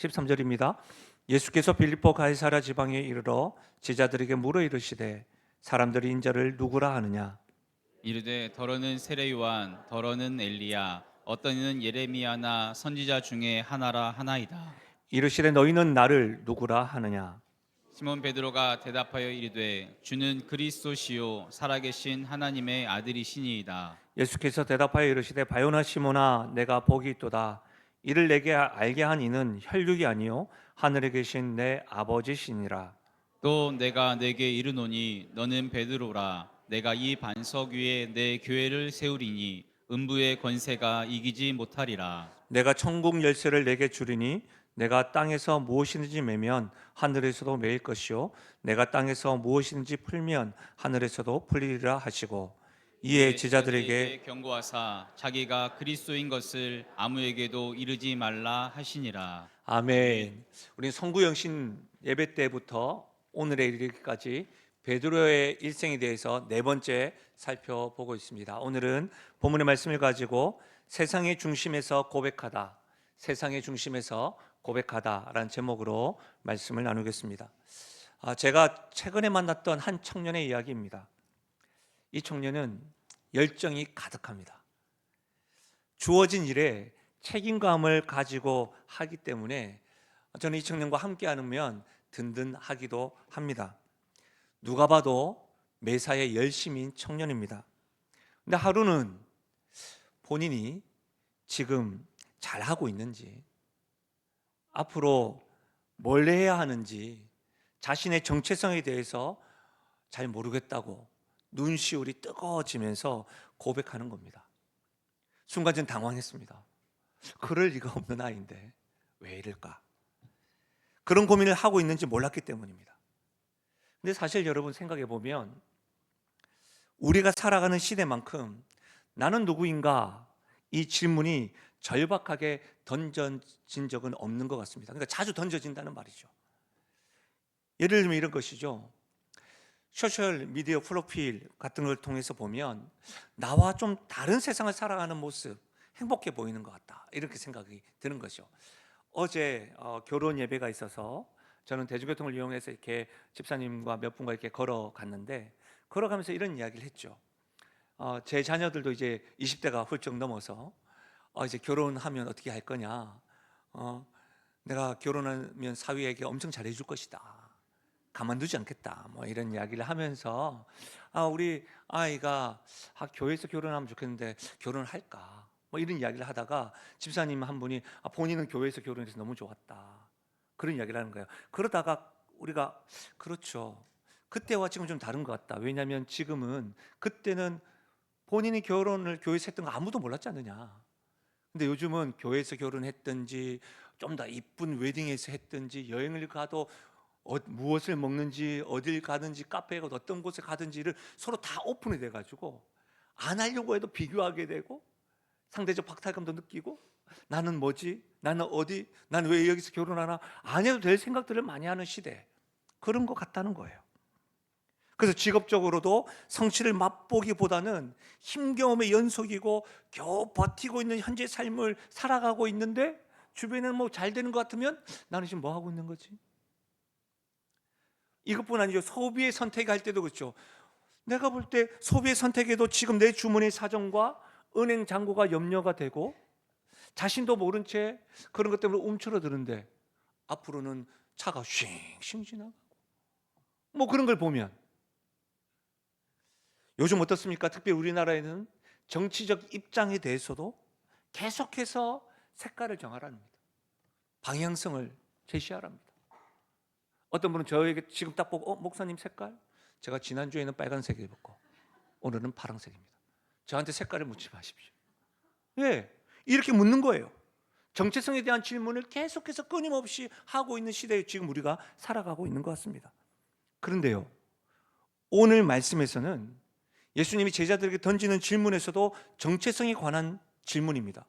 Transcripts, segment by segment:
13절입니다. 예수께서 빌립보 가이사랴 지방에 이르러 제자들에게 물어 이르시되 사람들이 인자를 누구라 하느냐. 이르되 더러는 세례 요한 더러는 엘리야 어떤 이는 예레미야나 선지자 중에 하나라 하나이다. 이르시되 너희는 나를 누구라 하느냐. 시몬 베드로가 대답하여 이르되 주는 그리스도시요 살아계신 하나님의 아들이시니이다. 예수께서 대답하여 이르시되 바요나 시몬아 내가 복이 있도다. 이를 내게 알게 한 이는 혈육이 아니요 하늘에 계신 내 아버지시니라. 또 내가 내게 이르노니 너는 베드로라 내가 이 반석 위에 내 교회를 세우리니 음부의 권세가 이기지 못하리라. 내가 천국 열쇠를 내게 주리니 내가 땅에서 무엇이든지 매면 하늘에서도 매일 것이요 내가 땅에서 무엇이든지 풀면 하늘에서도 풀리리라 하시고 이에 제자들에게 경고하사 자기가 그리스도인 것을 아무에게도 이르지 말라 하시니라. 아멘. 우리 성구영신 예배 때부터 오늘에 이르기까지 베드로의 일생에 대해서 네 번째 살펴보고 있습니다. 오늘은 본문의 말씀을 가지고 세상의 중심에서 고백하다, 세상의 중심에서 고백하다라는 제목으로 말씀을 나누겠습니다. 제가 최근에 만났던 한 청년의 이야기입니다. 이 청년은 열정이 가득합니다. 주어진 일에 책임감을 가지고 하기 때문에 저는 이 청년과 함께 하면 든든하기도 합니다. 누가 봐도 매사에 열심인 청년입니다. 근데 하루는 본인이 지금 잘하고 있는지, 앞으로 뭘 해야 하는지 자신의 정체성에 대해서 잘 모르겠다고 눈시울이 뜨거워지면서 고백하는 겁니다. 순간 전 당황했습니다. 그럴 리가 없는 아이인데 왜 이럴까? 그런 고민을 하고 있는지 몰랐기 때문입니다. 근데 사실 여러분 생각해 보면 우리가 살아가는 시대만큼 나는 누구인가 이 질문이 절박하게 던져진 적은 없는 것 같습니다. 그러니까 자주 던져진다는 말이죠. 예를 들면 이런 것이죠. 소셜 미디어 프로필 같은 걸 통해서 보면 나와 좀 다른 세상을 살아가는 모습, 행복해 보이는 것 같다, 이렇게 생각이 드는 거죠. 어제 결혼 예배가 있어서 저는 대중교통을 이용해서 이렇게 집사님과 몇 분과 이렇게 걸어갔는데, 걸어가면서 이런 이야기를 했죠. 제 자녀들도 이제 20대가 훌쩍 넘어서 이제 결혼하면 어떻게 할 거냐, 내가 결혼하면 사위에게 엄청 잘해줄 것이다, 가만두지 않겠다, 뭐 이런 이야기를 하면서 우리 아이가 교회에서 결혼하면 좋겠는데 결혼을 할까, 뭐 이런 이야기를 하다가 집사님 한 분이 본인은 교회에서 결혼해서 너무 좋았다, 그런 이야기를 하는 거예요. 그러다가 우리가 그렇죠, 그때와 지금 좀 다른 것 같다. 왜냐하면 지금은, 그때는 본인이 결혼을 교회에서 했던 거 아무도 몰랐지 않느냐. 근데 요즘은 교회에서 결혼했든지 좀 더 이쁜 웨딩에서 했든지 여행을 가도 무엇을 먹는지, 어딜 가든지, 카페에 가도 어떤 곳에 가든지를 서로 다 오픈이 돼가지고 안 하려고 해도 비교하게 되고 상대적 박탈감도 느끼고, 나는 뭐지? 나는 어디? 난 왜 여기서 결혼하나? 안 해도 될 생각들을 많이 하는 시대, 그런 것 같다는 거예요. 그래서 직업적으로도 성취를 맛보기보다는 힘겨움의 연속이고 겨우 버티고 있는 현재 삶을 살아가고 있는데, 주변에는 뭐 잘 되는 것 같으면 나는 지금 뭐 하고 있는 거지? 이것뿐 아니죠. 소비의 선택할 때도 그렇죠. 내가 볼 때 소비의 선택에도 지금 내 주머니 사정과 은행 잔고가 염려가 되고 자신도 모른 채 그런 것 때문에 움츠러드는데, 앞으로는 차가 쉥쉥 지나가고 뭐 그런 걸 보면, 요즘 어떻습니까? 특히 우리나라에는 정치적 입장에 대해서도 계속해서 색깔을 정하랍니다. 방향성을 제시하랍니다. 어떤 분은 저에게 지금 딱 보고 목사님 색깔? 제가 지난주에는 빨간색 입었고 오늘은 파란색입니다. 저한테 색깔을 묻지 마십시오. 예, 이렇게 묻는 거예요. 정체성에 대한 질문을 계속해서 끊임없이 하고 있는 시대에 지금 우리가 살아가고 있는 것 같습니다. 그런데요, 오늘 말씀에서는 예수님이 제자들에게 던지는 질문에서도 정체성에 관한 질문입니다.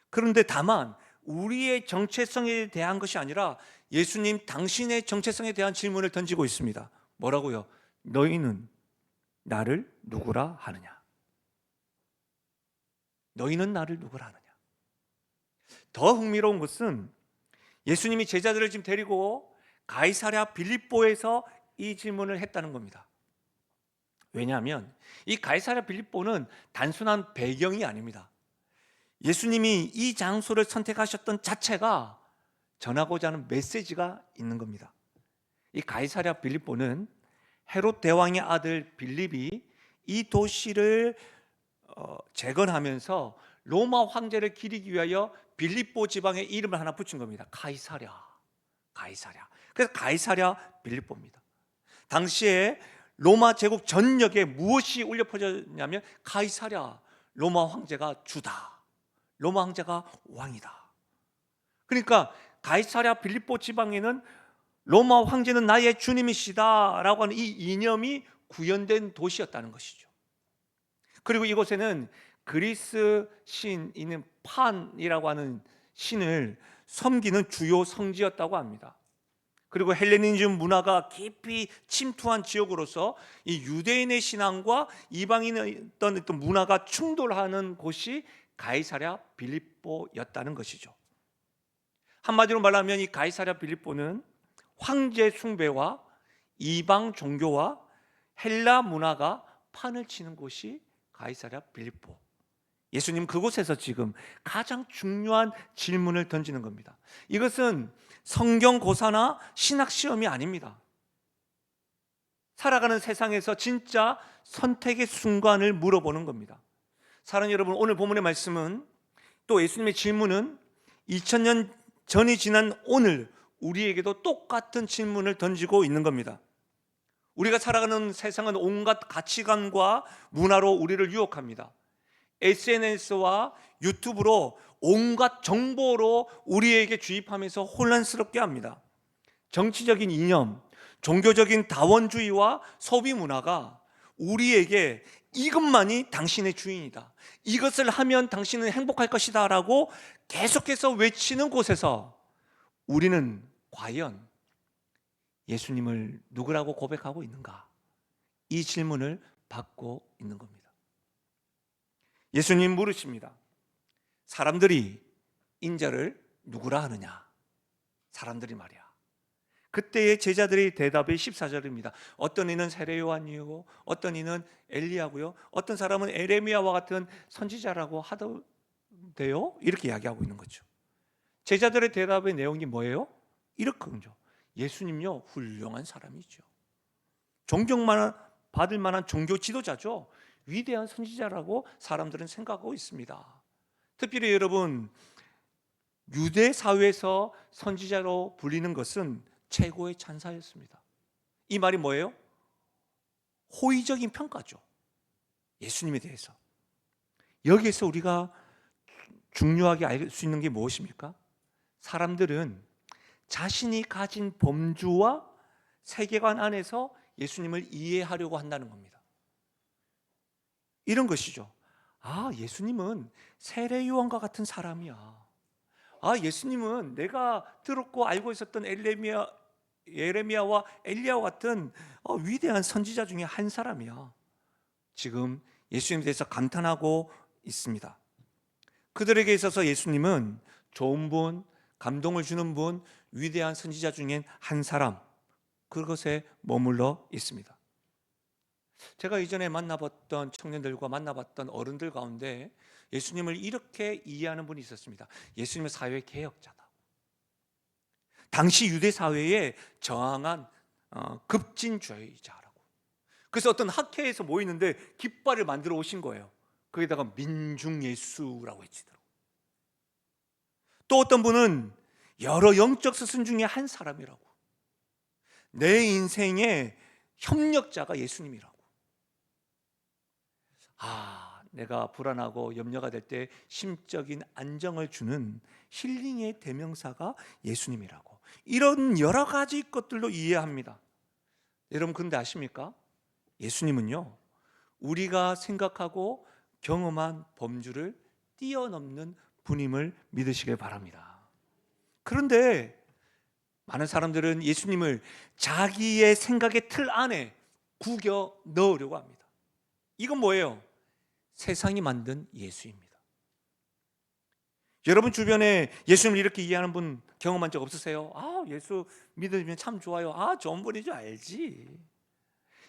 그런데 다만 우리의 정체성에 대한 것이 아니라 예수님 당신의 정체성에 대한 질문을 던지고 있습니다. 뭐라고요? 너희는 나를 누구라 하느냐? 너희는 나를 누구라 하느냐? 더 흥미로운 것은 예수님이 제자들을 지금 데리고 가이사랴 빌립보에서 이 질문을 했다는 겁니다. 왜냐하면 이 가이사랴 빌립보는 단순한 배경이 아닙니다. 예수님이 이 장소를 선택하셨던 자체가 전하고자 하는 메시지가 있는 겁니다. 이 가이사랴 빌립보는 헤롯 대왕의 아들 빌립이 이 도시를 재건하면서 로마 황제를 기리기 위하여 빌립보 지방에 이름을 하나 붙인 겁니다. 가이사랴. 그래서 가이사랴 빌립보입니다. 당시에 로마 제국 전역에 무엇이 울려 퍼졌냐면 가이사랴, 로마 황제가 주다. 로마 황제가 왕이다. 그러니까 가이사랴 빌립보 지방에는 로마 황제는 나의 주님이시다라고 하는 이 이념이 구현된 도시였다는 것이죠. 그리고 이곳에는 그리스 신인 판이라고 하는 신을 섬기는 주요 성지였다고 합니다. 그리고 헬레니즘 문화가 깊이 침투한 지역으로서 이 유대인의 신앙과 이방인의 어떤 문화가 충돌하는 곳이 가이사랴 빌립보였다는 것이죠. 한마디로 말하면 이 가이사랴 빌립보는 황제 숭배와 이방 종교와 헬라 문화가 판을 치는 곳이 가이사랴 빌립보. 예수님 그곳에서 지금 가장 중요한 질문을 던지는 겁니다. 이것은 성경 고사나 신학 시험이 아닙니다. 살아가는 세상에서 진짜 선택의 순간을 물어보는 겁니다. 사랑하는 여러분, 오늘 본문의 말씀은 또 예수님의 질문은 2000년 전이 지난 오늘 우리에게도 똑같은 질문을 던지고 있는 겁니다. 우리가 살아가는 세상은 온갖 가치관과 문화로 우리를 유혹합니다. SNS와 유튜브로 온갖 정보로 우리에게 주입하면서 혼란스럽게 합니다. 정치적인 이념, 종교적인 다원주의와 소비 문화가 우리에게 이것만이 당신의 주인이다, 이것을 하면 당신은 행복할 것이다 라고 계속해서 외치는 곳에서 우리는 과연 예수님을 누구라고 고백하고 있는가? 이 질문을 받고 있는 겁니다. 예수님 물으십니다. 사람들이 인자를 누구라 하느냐? 사람들이 말이야. 그때의 제자들의 대답이 14절입니다. 어떤 이는 세례 요한이고 어떤 이는 엘리야고요, 어떤 사람은 에레미야와 같은 선지자라고 하던데요, 이렇게 이야기하고 있는 거죠. 제자들의 대답의 내용이 뭐예요? 이렇거든요. 예수님요, 훌륭한 사람이죠. 존경만 받을 만한 종교 지도자죠. 위대한 선지자라고 사람들은 생각하고 있습니다. 특별히 여러분, 유대 사회에서 선지자로 불리는 것은 최고의 찬사였습니다. 이 말이 뭐예요? 호의적인 평가죠. 예수님에 대해서. 여기에서 우리가 중요하게 알 수 있는 게 무엇입니까? 사람들은 자신이 가진 범주와 세계관 안에서 예수님을 이해하려고 한다는 겁니다. 이런 것이죠. 아, 예수님은 세례 요한과 같은 사람이야. 아, 예수님은 내가 들었고 알고 있었던 예레미야와 엘리야와 같은 위대한 선지자 중에 한 사람이야. 지금 예수님에 대해서 감탄하고 있습니다. 그들에게 있어서 예수님은 좋은 분, 감동을 주는 분, 위대한 선지자 중엔 한 사람, 그것에 머물러 있습니다. 제가 이전에 만나봤던 청년들과 만나봤던 어른들 가운데 예수님을 이렇게 이해하는 분이 있었습니다. 예수님은 사회 개혁자다. 당시 유대 사회에 저항한 급진주의자라고. 그래서 어떤 학회에서 모이는데 깃발을 만들어 오신 거예요. 거기다가 민중예수라고 외치더라고요. 또 어떤 분은 여러 영적 스승 중에 한 사람이라고. 내 인생의 협력자가 예수님이라고. 내가 불안하고 염려가 될 때 심적인 안정을 주는 힐링의 대명사가 예수님이라고. 이런 여러 가지 것들로 이해합니다. 여러분, 그런데 아십니까? 예수님은요, 우리가 생각하고 경험한 범주를 뛰어넘는 분임을 믿으시길 바랍니다. 그런데 많은 사람들은 예수님을 자기의 생각의 틀 안에 구겨 넣으려고 합니다. 이건 뭐예요? 세상이 만든 예수입니다. 여러분 주변에 예수님을 이렇게 이해하는 분 경험한 적 없으세요? 아, 예수 믿으면 참 좋아요. 아, 좋은 분인 줄 알지.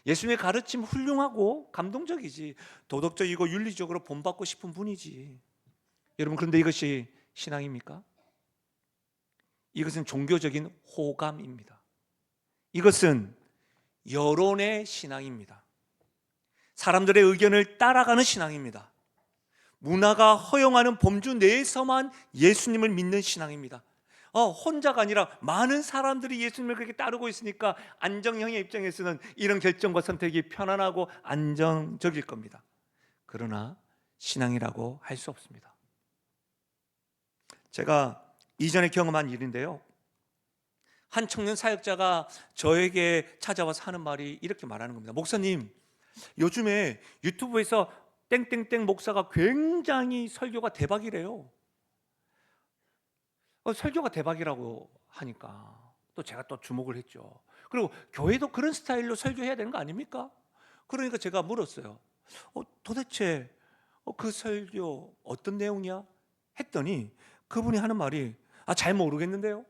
예수님의 가르침 훌륭하고 감동적이지. 도덕적이고 윤리적으로 본받고 싶은 분이지. 여러분, 그런데 이것이 신앙입니까? 이것은 종교적인 호감입니다. 이것은 여론의 신앙입니다. 사람들의 의견을 따라가는 신앙입니다. 문화가 허용하는 범주 내에서만 예수님을 믿는 신앙입니다. 혼자가 아니라 많은 사람들이 예수님을 그렇게 따르고 있으니까 안정형의 입장에서는 이런 결정과 선택이 편안하고 안정적일 겁니다. 그러나 신앙이라고 할 수 없습니다. 제가 이전에 경험한 일인데요, 한 청년 사역자가 저에게 찾아와서 하는 말이 이렇게 말하는 겁니다. 목사님, 요즘에 유튜브에서 땡땡땡 목사가 굉장히 설교가 대박이래요. 설교가 대박이라고 하니까 또 제가 또 주목을 했죠. 그리고 교회도 그런 스타일로 설교해야 되는 거 아닙니까? 그러니까 제가 물었어요. 도대체 그 설교 어떤 내용이야? 했더니 그분이 하는 말이 잘 모르겠는데요.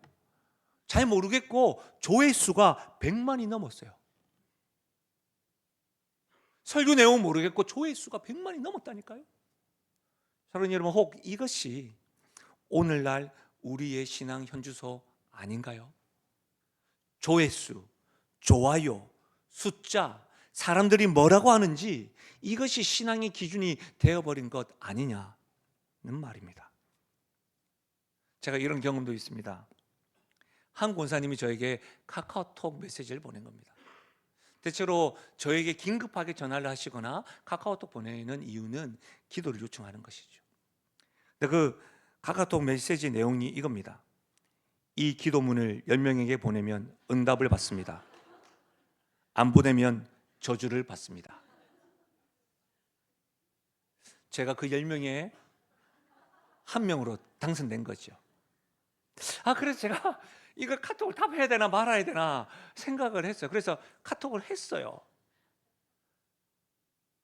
잘 모르겠고 조회수가 100만이 넘었어요. 설교 내용 모르겠고 조회수가 100만이 넘었다니까요. 사랑하는 여러분, 혹 이것이 오늘날 우리의 신앙 현주소 아닌가요? 조회수, 좋아요, 숫자, 사람들이 뭐라고 하는지 이것이 신앙의 기준이 되어버린 것 아니냐는 말입니다. 제가 이런 경험도 있습니다. 한 권사님이 저에게 카카오톡 메시지를 보낸 겁니다. 대체로 저에게 긴급하게 전화를 하시거나 카카오톡 보내는 이유는 기도를 요청하는 것이죠. 근데 그 카카오톡 메시지 내용이 이겁니다. 이 기도문을 10명에게 보내면 응답을 받습니다. 안 보내면 저주를 받습니다. 제가 그 10명의 한 명으로 당선된 거죠. 그래서 제가 이걸 카톡을 답해야 되나 말아야 되나 생각을 했어요. 그래서 카톡을 했어요.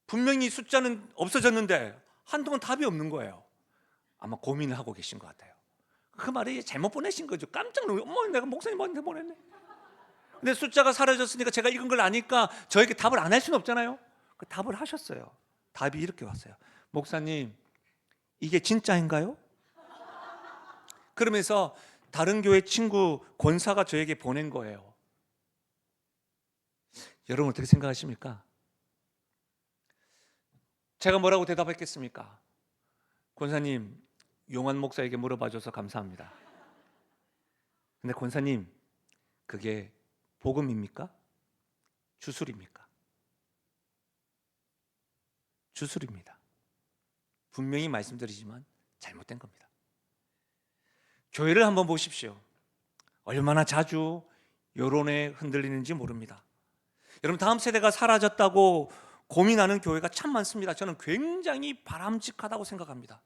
분명히 숫자는 없어졌는데 한동안 답이 없는 거예요. 아마 고민을 하고 계신 것 같아요. 그 말이 잘못 보내신 거죠. 깜짝 놀라요. 어머, 내가 목사님한테 보냈네. 근데 숫자가 사라졌으니까 제가 읽은 걸 아니까 저에게 답을 안 할 수는 없잖아요. 그 답을 하셨어요. 답이 이렇게 왔어요. 목사님, 이게 진짜인가요? 그러면서 다른 교회 친구 권사가 저에게 보낸 거예요. 여러분 어떻게 생각하십니까? 제가 뭐라고 대답했겠습니까? 권사님, 용환 목사에게 물어봐줘서 감사합니다. 근데 권사님, 그게 복음입니까? 주술입니까? 주술입니다. 분명히 말씀드리지만 잘못된 겁니다. 교회를 한번 보십시오. 얼마나 자주 여론에 흔들리는지 모릅니다. 여러분, 다음 세대가 사라졌다고 고민하는 교회가 참 많습니다. 저는 굉장히 바람직하다고 생각합니다.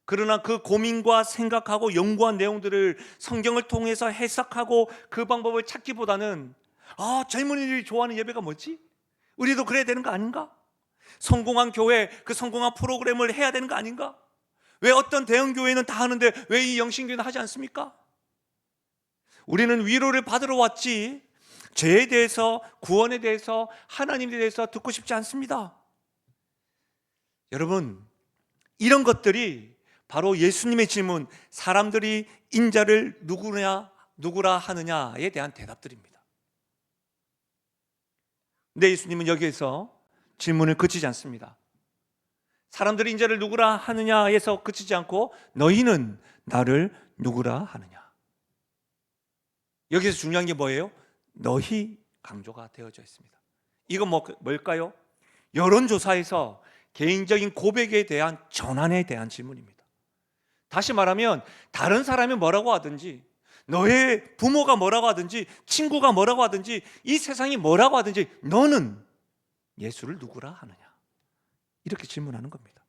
그러나 그 고민과 생각하고 연구한 내용들을 성경을 통해서 해석하고 그 방법을 찾기보다는 젊은이들이 좋아하는 예배가 뭐지? 우리도 그래야 되는 거 아닌가? 성공한 교회, 그 성공한 프로그램을 해야 되는 거 아닌가? 왜 어떤 대형 교회는 다 하는데 왜 이 영신교회는 하지 않습니까? 우리는 위로를 받으러 왔지 죄에 대해서, 구원에 대해서, 하나님에 대해서 듣고 싶지 않습니다. 여러분, 이런 것들이 바로 예수님의 질문, 사람들이 인자를 누구라 하느냐에 대한 대답들입니다. 근데 예수님은 여기에서 질문을 그치지 않습니다. 사람들이 인자를 누구라 하느냐에서 그치지 않고 너희는 나를 누구라 하느냐. 여기서 중요한 게 뭐예요? 너희 강조가 되어져 있습니다. 이건 뭘까요? 여론조사에서 개인적인 고백에 대한 전환에 대한 질문입니다. 다시 말하면 다른 사람이 뭐라고 하든지, 너의 부모가 뭐라고 하든지, 친구가 뭐라고 하든지, 이 세상이 뭐라고 하든지 너는 예수를 누구라 하느냐, 이렇게 질문하는 겁니다.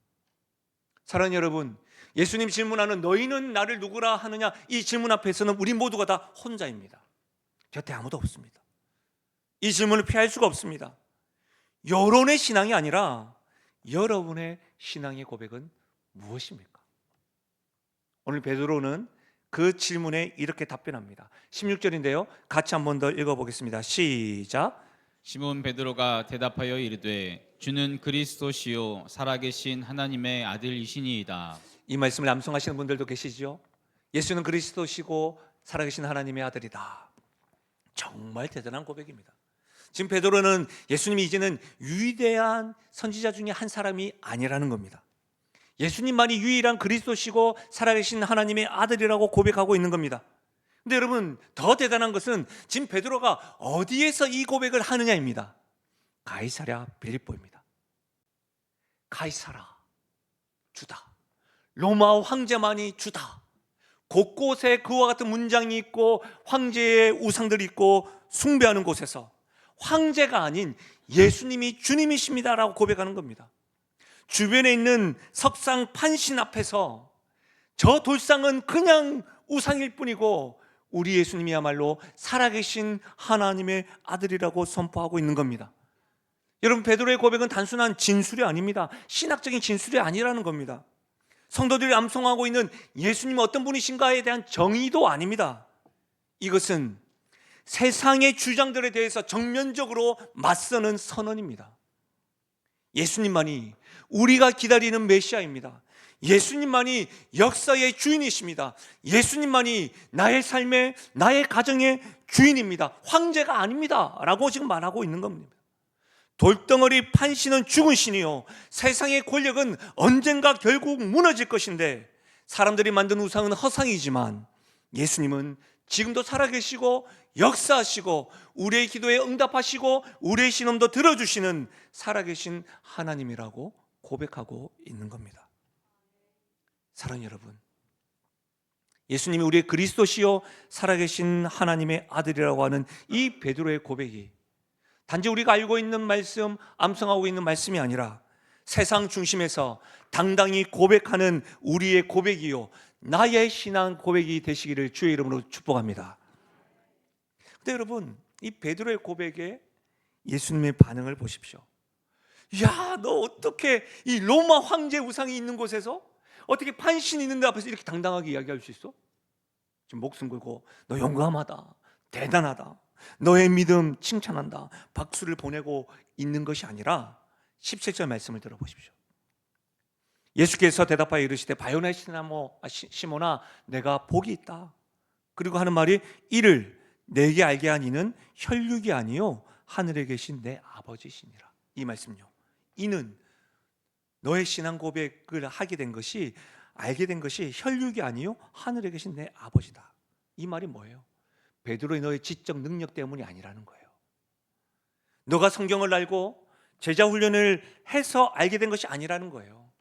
사랑하는 여러분, 예수님 질문하는 너희는 나를 누구라 하느냐, 이 질문 앞에서는 우리 모두가 다 혼자입니다. 곁에 아무도 없습니다. 이 질문을 피할 수가 없습니다. 여론의 신앙이 아니라 여러분의 신앙의 고백은 무엇입니까? 오늘 베드로는 그 질문에 이렇게 답변합니다. 16절인데요. 같이 한 번 더 읽어보겠습니다. 시작. 시몬 베드로가 대답하여 이르되 주는 그리스도시요 살아계신 하나님의 아들이시니이다. 이 말씀을 암송하시는 분들도 계시죠. 예수는 그리스도시고 살아계신 하나님의 아들이다. 정말 대단한 고백입니다. 지금 베드로는 예수님이 이제는 위대한 선지자 중에 한 사람이 아니라는 겁니다. 예수님만이 유일한 그리스도시고 살아계신 하나님의 아들이라고 고백하고 있는 겁니다. 근데 여러분, 더 대단한 것은 지금 베드로가 어디에서 이 고백을 하느냐입니다. 가이사랴 빌립보입니다. 가이사라, 주다. 로마 황제만이 주다. 곳곳에 그와 같은 문장이 있고 황제의 우상들이 있고 숭배하는 곳에서 황제가 아닌 예수님이 주님이십니다라고 고백하는 겁니다. 주변에 있는 석상 판신 앞에서 저 돌상은 그냥 우상일 뿐이고 우리 예수님이야말로 살아계신 하나님의 아들이라고 선포하고 있는 겁니다. 여러분, 베드로의 고백은 단순한 진술이 아닙니다. 신학적인 진술이 아니라는 겁니다. 성도들이 암송하고 있는 예수님은 어떤 분이신가에 대한 정의도 아닙니다. 이것은 세상의 주장들에 대해서 정면적으로 맞서는 선언입니다. 예수님만이 우리가 기다리는 메시아입니다. 예수님만이 역사의 주인이십니다. 예수님만이 나의 삶의, 나의 가정의 주인입니다. 황제가 아닙니다 라고 지금 말하고 있는 겁니다. 돌덩어리 판신은 죽은 신이요 세상의 권력은 언젠가 결국 무너질 것인데, 사람들이 만든 우상은 허상이지만 예수님은 지금도 살아계시고 역사하시고 우리의 기도에 응답하시고 우리의 신음도 들어주시는 살아계신 하나님이라고 고백하고 있는 겁니다. 사랑하는 여러분, 예수님이 우리의 그리스도시요 살아계신 하나님의 아들이라고 하는 이 베드로의 고백이 단지 우리가 알고 있는 말씀, 암송하고 있는 말씀이 아니라 세상 중심에서 당당히 고백하는 우리의 고백이요 나의 신앙 고백이 되시기를 주의 이름으로 축복합니다. 근데 여러분, 이 베드로의 고백에 예수님의 반응을 보십시오. 야, 너 어떻게 이 로마 황제 우상이 있는 곳에서 어떻게 판신이 있는 데 앞에서 이렇게 당당하게 이야기할 수 있어? 지금 목숨 걸고 너 용감하다, 대단하다, 너의 믿음 칭찬한다, 박수를 보내고 있는 것이 아니라 17절 말씀을 들어보십시오. 예수께서 대답하여 이르시되 바요나 시모나 내가 복이 있다. 그리고 하는 말이 이를 내게 알게 한 이는 혈육이 아니요 하늘에 계신 내 아버지시니라. 이 말씀요, 이는 너의 신앙 고백을 하게 된 것이, 알게 된 것이 혈육이 아니요 하늘에 계신 내 아버지다. 이 말이 뭐예요? 베드로의 너의 지적 능력 때문이 아니라는 거예요. 너가 성경을 알고 제자 훈련을 해서 알게 된 것이 아니라는 거예요.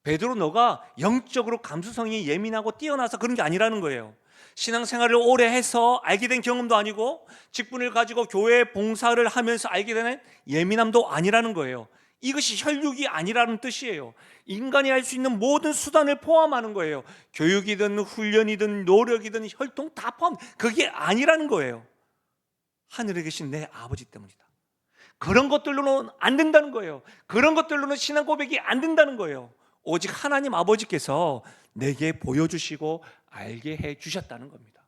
베드로, 너가 영적으로 감수성이 예민하고 뛰어나서 그런 게 아니라는 거예요. 신앙생활을 오래 해서 알게 된 경험도 아니고 직분을 가지고 교회 봉사를 하면서 알게 되는 예민함도 아니라는 거예요. 이것이 혈육이 아니라는 뜻이에요. 인간이 할 수 있는 모든 수단을 포함하는 거예요. 교육이든 훈련이든 노력이든 혈통 다 포함, 그게 아니라는 거예요. 하늘에 계신 내 아버지 때문이다. 그런 것들로는 안 된다는 거예요. 그런 것들로는 신앙 고백이 안 된다는 거예요. 오직 하나님 아버지께서 내게 보여주시고 알게 해 주셨다는 겁니다.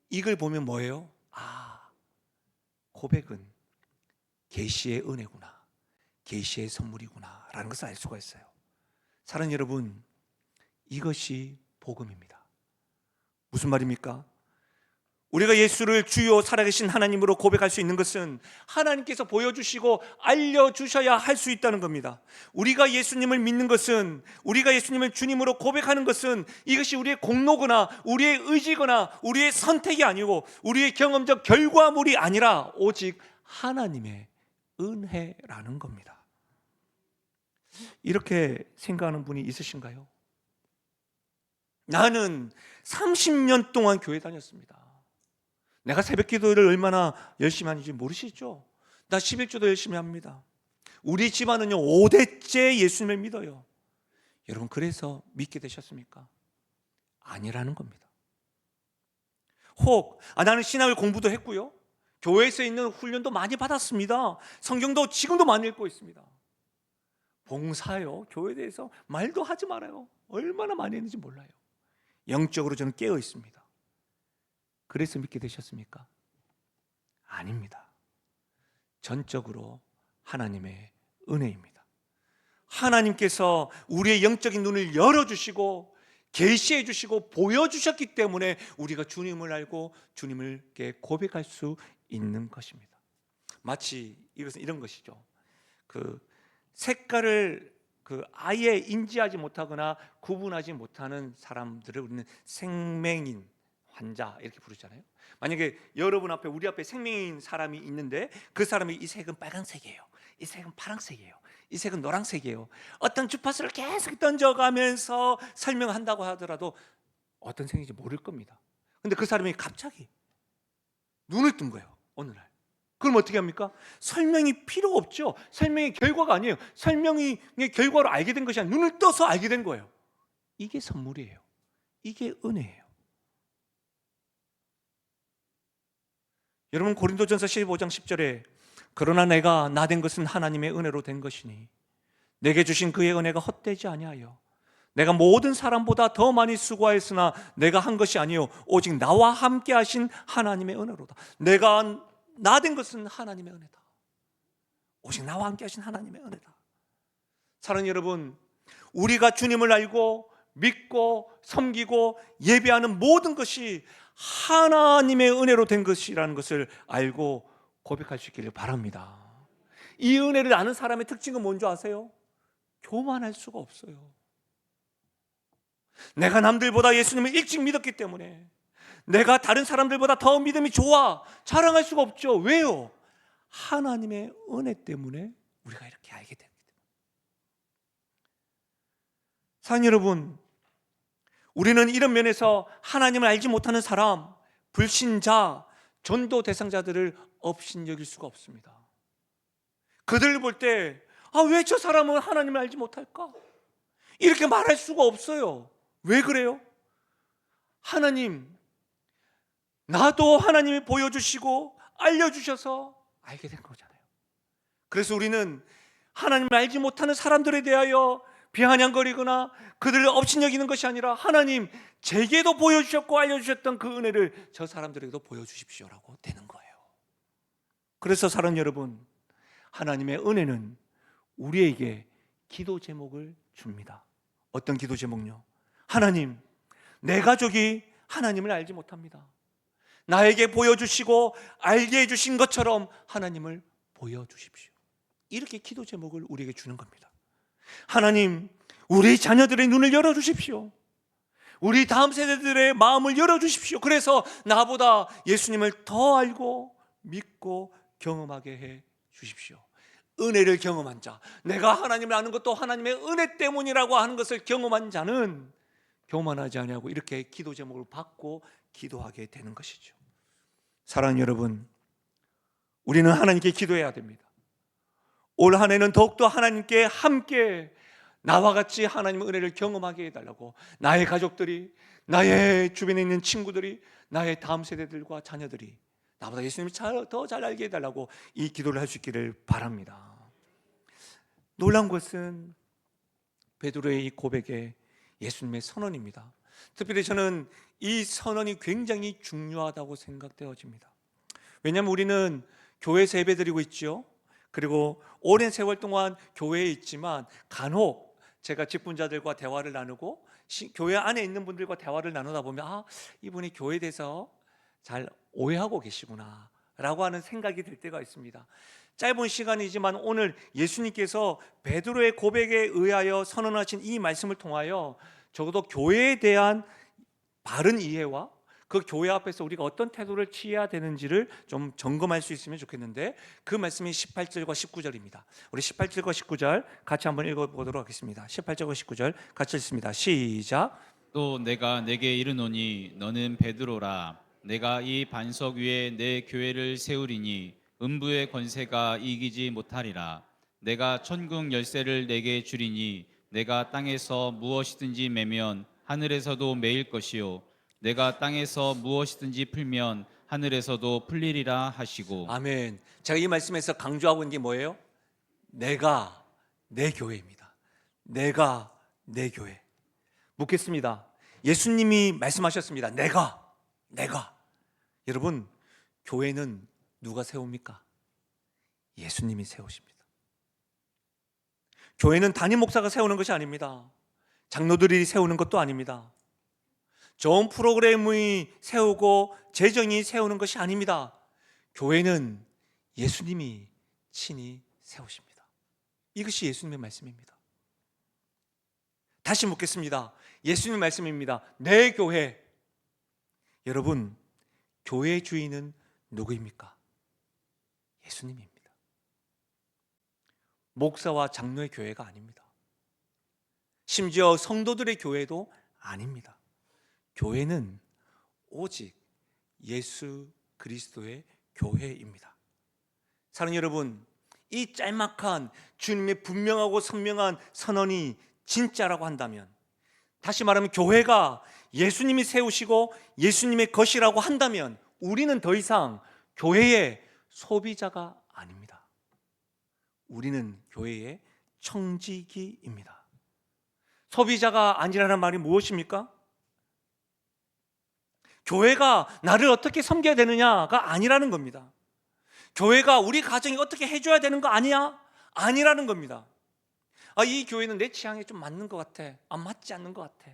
이걸 보면 뭐예요? 아, 고백은 계시의 은혜구나, 계시의 선물이구나 라는 것을 알 수가 있어요. 사랑하는 여러분, 이것이 복음입니다. 무슨 말입니까? 우리가 예수를 주요 살아계신 하나님으로 고백할 수 있는 것은 하나님께서 보여주시고 알려주셔야 할 수 있다는 겁니다. 우리가 예수님을 믿는 것은, 우리가 예수님을 주님으로 고백하는 것은 이것이 우리의 공로거나 우리의 의지거나 우리의 선택이 아니고 우리의 경험적 결과물이 아니라 오직 하나님의 은혜라는 겁니다. 이렇게 생각하는 분이 있으신가요? 나는 30년 동안 교회 다녔습니다. 내가 새벽 기도를 얼마나 열심히 하는지 모르시죠? 나 11조도 열심히 합니다. 우리 집안은요 5대째 예수님을 믿어요. 여러분, 그래서 믿게 되셨습니까? 아니라는 겁니다. 혹 나는 신학을 공부도 했고요, 교회에서 있는 훈련도 많이 받았습니다. 성경도 지금도 많이 읽고 있습니다. 봉사요, 교회에 대해서 말도 하지 말아요. 얼마나 많이 했는지 몰라요. 영적으로 저는 깨어 있습니다. 그래서 믿게 되셨습니까? 아닙니다. 전적으로 하나님의 은혜입니다. 하나님께서 우리의 영적인 눈을 열어주시고 계시해 주시고 보여주셨기 때문에 우리가 주님을 알고 주님을께 고백할 수 있는 것입니다. 마치 이것은 이런 것이죠. 그 색깔을 아예 인지하지 못하거나 구분하지 못하는 사람들을 우리는 생맹인 환자 이렇게 부르잖아요. 만약에 여러분 앞에 우리 앞에 생명인 사람이 있는데 그 사람이 이 색은 빨간색이에요, 이 색은 파란색이에요, 이 색은 노란색이에요. 어떤 주파수를 계속 던져가면서 설명한다고 하더라도 어떤 색인지 모를 겁니다. 근데 그 사람이 갑자기 눈을 뜬 거예요, 어느 날. 그럼 어떻게 합니까? 설명이 필요 없죠. 설명의 결과가 아니에요. 설명의 결과로 알게 된 것이 아니라 눈을 떠서 알게 된 거예요. 이게 선물이에요. 이게 은혜예요. 여러분, 고린도전서 15장 10절에 그러나 내가 나된 것은 하나님의 은혜로 된 것이니 내게 주신 그의 은혜가 헛되지 아니하여 내가 모든 사람보다 더 많이 수고하였으나 내가 한 것이 아니요 오직 나와 함께 하신 하나님의 은혜로다. 내가 나된 것은 하나님의 은혜다. 오직 나와 함께 하신 하나님의 은혜다. 사랑하는 여러분, 우리가 주님을 알고 믿고 섬기고 예배하는 모든 것이 하나님의 은혜로 된 것이라는 것을 알고 고백할 수 있기를 바랍니다. 이 은혜를 아는 사람의 특징은 뭔지 아세요? 교만할 수가 없어요. 내가 남들보다 예수님을 일찍 믿었기 때문에, 내가 다른 사람들보다 더 믿음이 좋아 자랑할 수가 없죠. 왜요? 하나님의 은혜 때문에 우리가 이렇게 알게 됩니다. 사랑하는 여러분, 우리는 이런 면에서 하나님을 알지 못하는 사람, 불신자, 전도 대상자들을 업신여길 수가 없습니다. 그들을 볼 때 왜 저 사람은 하나님을 알지 못할까? 이렇게 말할 수가 없어요. 왜 그래요? 하나님, 나도 하나님이 보여주시고 알려주셔서 알게 된 거잖아요. 그래서 우리는 하나님을 알지 못하는 사람들에 대하여 비아냥거리거나 그들을 업신여기는 것이 아니라 하나님, 제게도 보여주셨고 알려주셨던 그 은혜를 저 사람들에게도 보여주십시오라고 되는 거예요. 그래서 사랑하는 여러분, 하나님의 은혜는 우리에게 기도 제목을 줍니다. 어떤 기도 제목요? 하나님, 내 가족이 하나님을 알지 못합니다. 나에게 보여주시고 알게 해주신 것처럼 하나님을 보여주십시오. 이렇게 기도 제목을 우리에게 주는 겁니다. 하나님, 우리 자녀들의 눈을 열어주십시오. 우리 다음 세대들의 마음을 열어주십시오. 그래서 나보다 예수님을 더 알고 믿고 경험하게 해 주십시오. 은혜를 경험한 자, 내가 하나님을 아는 것도 하나님의 은혜 때문이라고 하는 것을 경험한 자는 교만하지 아니하고 이렇게 기도 제목을 받고 기도하게 되는 것이죠. 사랑하는 여러분, 우리는 하나님께 기도해야 됩니다. 올 한 해는 더욱더 하나님께 함께 나와 같이 하나님의 은혜를 경험하게 해달라고, 나의 가족들이, 나의 주변에 있는 친구들이, 나의 다음 세대들과 자녀들이 나보다 예수님을 더 잘 알게 해달라고 이 기도를 할 수 있기를 바랍니다. 놀라운 것은 베드로의 이 고백에 예수님의 선언입니다. 특별히 저는 이 선언이 굉장히 중요하다고 생각되어집니다. 왜냐하면 우리는 교회에서 예배드리고 있죠. 그리고 오랜 세월 동안 교회에 있지만 간혹 제가 직분자들과 대화를 나누고 교회 안에 있는 분들과 대화를 나누다 보면 이분이 교회에 대해서 잘 오해하고 계시구나 라고 하는 생각이 들 때가 있습니다. 짧은 시간이지만 오늘 예수님께서 베드로의 고백에 의하여 선언하신 이 말씀을 통하여 적어도 교회에 대한 바른 이해와 그 교회 앞에서 우리가 어떤 태도를 취해야 되는지를 좀 점검할 수 있으면 좋겠는데, 그 말씀이 18절과 19절입니다. 우리 18절과 19절 같이 한번 읽어보도록 하겠습니다. 18절과 19절 같이 읽습니다. 시작. 또 내가 내게 이르노니 너는 베드로라. 내가 이 반석 위에 내 교회를 세우리니 음부의 권세가 이기지 못하리라. 내가 천국 열쇠를 내게 주리니 내가 땅에서 무엇이든지 매면 하늘에서도 매일 것이요 내가 땅에서 무엇이든지 풀면 하늘에서도 풀리리라 하시고. 아멘. 제가 이 말씀에서 강조하고 있는 게 뭐예요? 내가 내 교회입니다. 내가 내 교회. 묻겠습니다. 예수님이 말씀하셨습니다. 내가. 여러분, 교회는 누가 세웁니까? 예수님이 세우십니다. 교회는 담임 목사가 세우는 것이 아닙니다. 장로들이 세우는 것도 아닙니다. 좋은 프로그램이 세우고 재정이 세우는 것이 아닙니다. 교회는 예수님이 친히 세우십니다. 이것이 예수님의 말씀입니다. 다시 묻겠습니다. 예수님의 말씀입니다. 내 교회. 여러분, 교회의 주인은 누구입니까? 예수님입니다. 목사와 장로의 교회가 아닙니다. 심지어 성도들의 교회도 아닙니다. 교회는 오직 예수 그리스도의 교회입니다. 사랑하는 여러분, 이 짤막한 주님의 분명하고 선명한 선언이 진짜라고 한다면, 다시 말하면 교회가 예수님이 세우시고 예수님의 것이라고 한다면 우리는 더 이상 교회의 소비자가 아닙니다. 우리는 교회의 청지기입니다. 소비자가 아니라는 말이 무엇입니까? 교회가 나를 어떻게 섬겨야 되느냐가 아니라는 겁니다. 교회가 우리 가정이 어떻게 해줘야 되는 거 아니야? 아니라는 겁니다. 이 교회는 내 취향에 좀 맞는 것 같아. 안 맞지 않는 것 같아.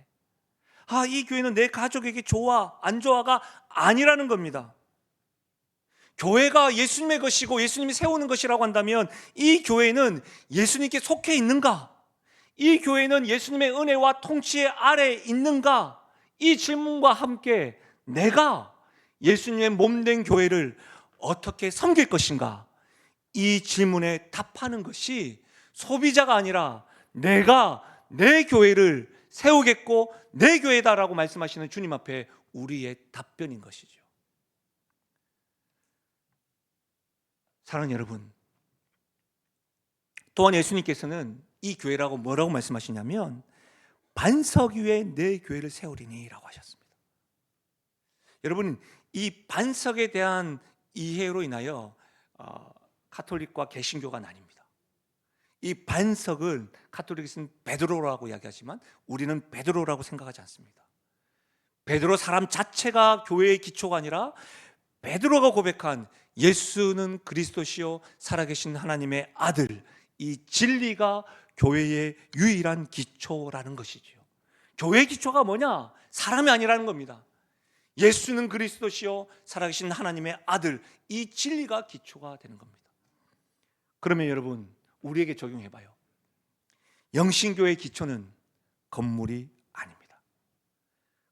이 교회는 내 가족에게 좋아, 안 좋아가 아니라는 겁니다. 교회가 예수님의 것이고 예수님이 세우는 것이라고 한다면 이 교회는 예수님께 속해 있는가? 이 교회는 예수님의 은혜와 통치 아래에 있는가? 이 질문과 함께 내가 예수님의 몸된 교회를 어떻게 섬길 것인가? 이 질문에 답하는 것이 소비자가 아니라 내가 내 교회를 세우겠고 내 교회다라고 말씀하시는 주님 앞에 우리의 답변인 것이죠. 사랑하는 여러분, 또한 예수님께서는 이 교회라고 뭐라고 말씀하시냐면 반석 위에 내 교회를 세우리니 라고 하셨습니다. 여러분, 이 반석에 대한 이해로 인하여 가톨릭과 개신교가 나뉩니다. 이 반석은 가톨릭은 베드로라고 이야기하지만 우리는 베드로라고 생각하지 않습니다. 베드로 사람 자체가 교회의 기초가 아니라 베드로가 고백한 예수는 그리스도시요 살아계신 하나님의 아들, 이 진리가 교회의 유일한 기초라는 것이지요. 교회의 기초가 뭐냐? 사람이 아니라는 겁니다. 예수는 그리스도시요 살아계신 하나님의 아들, 이 진리가 기초가 되는 겁니다. 그러면 여러분, 우리에게 적용해봐요. 영신교회의 기초는 건물이 아닙니다.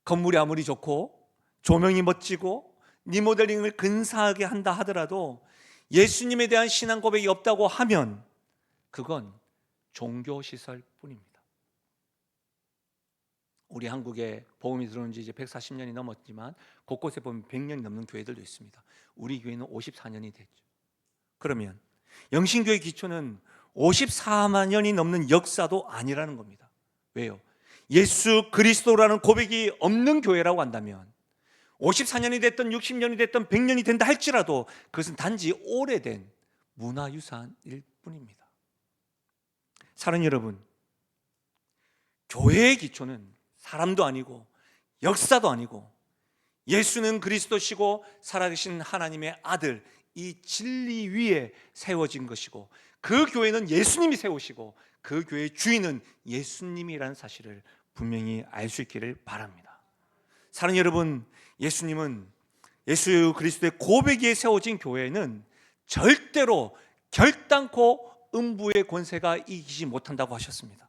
건물이 아무리 좋고 조명이 멋지고 리모델링을 근사하게 한다 하더라도 예수님에 대한 신앙 고백이 없다고 하면 그건 종교시설 뿐입니다. 우리 한국에 복음이 들어온 지 이제 140년이 넘었지만 곳곳에 보면 100년이 넘는 교회들도 있습니다. 우리 교회는 54년이 됐죠. 그러면 영신교회 기초는 54만 년이 넘는 역사도 아니라는 겁니다. 왜요? 예수 그리스도라는 고백이 없는 교회라고 한다면 54년이 됐든 60년이 됐든 100년이 된다 할지라도 그것은 단지 오래된 문화유산일 뿐입니다. 사랑하는 여러분, 교회의 기초는 사람도 아니고 역사도 아니고 예수는 그리스도시고 살아계신 하나님의 아들, 이 진리 위에 세워진 것이고 그 교회는 예수님이 세우시고 그 교회의 주인은 예수님이라는 사실을 분명히 알 수 있기를 바랍니다. 사랑하는 여러분, 예수님은 예수 그리스도의 고백 위에 세워진 교회는 절대로 결단코 음부의 권세가 이기지 못한다고 하셨습니다.